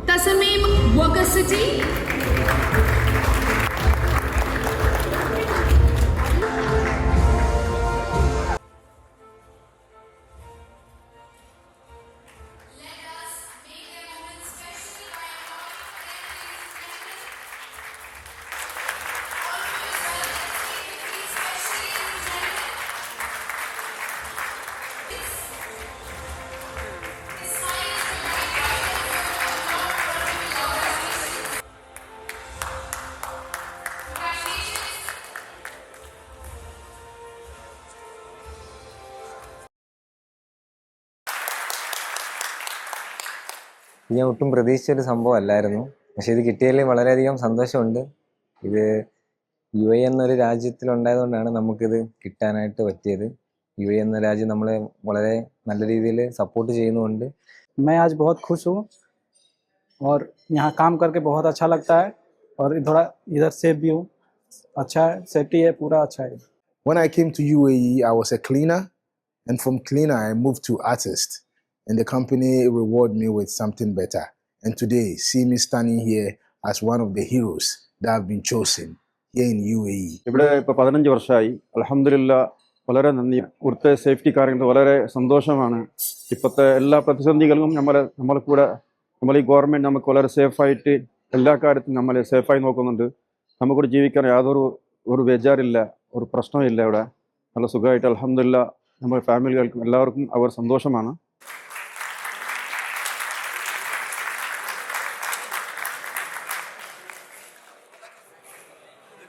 Tasamim Worker City. ഞാൻ ഒട്ടും പ്രതീക്ഷിച്ചൊരു സംഭവമല്ലായിരുന്നു. പക്ഷെ ഇത് കിട്ടിയതിൽ വളരെയധികം സന്തോഷമുണ്ട്. ഇത് UAE എന്നൊരു രാജ്യത്തിലുണ്ടായതുകൊണ്ടാണ് നമുക്കിത് കിട്ടാനായിട്ട് പറ്റിയത്. UAE എന്ന രാജ്യം നമ്മളെ വളരെ നല്ല രീതിയിൽ സപ്പോർട്ട് ചെയ്യുന്നുമുണ്ട്. मैं आज बहुत खुश हूँ और यहाँ काम करके बहुत अच्छा लगता है और थोड़ा इधर सेफ भी हूँ. अच्छा है, सेफ्टी है, पूरा अच्छा है. When I came to UAE, I was a cleaner, and from cleaner I moved to artist, and the company rewarded me with something better. And today, see me standing here as one of the heroes that have been chosen here in UAE. ഇവിടെ ഇപ്പോൾ 15 വർഷമായി. അൽഹംദുലില്ലാ, വളരെ നന്ദി. ഇവിടുത്തെ safety കാര്യങ്ങൾ വളരെ സന്തോഷമാണ്. ഇപ്പോഴത്തെ എല്ലാ പ്രതിസന്ധികളും നമ്മളെ കൂടെ ഈ ഗവൺമെൻറ് നമുക്ക് വളരെ സേഫായിട്ട് എല്ലാ കാര്യത്തിലും നമ്മളെ സേഫായി നോക്കുന്നുണ്ട്. നമുക്കിവിടെ ജീവിക്കാൻ യാതൊരു ബേജാറില്ല, ഒരു പ്രശ്നമില്ല. ഇവിടെ നല്ല സുഖമായിട്ട് അൽഹംദുലില്ലാ നമ്മുടെ ഫാമിലികൾക്കും എല്ലാവർക്കും അവർ സന്തോഷമാണ്.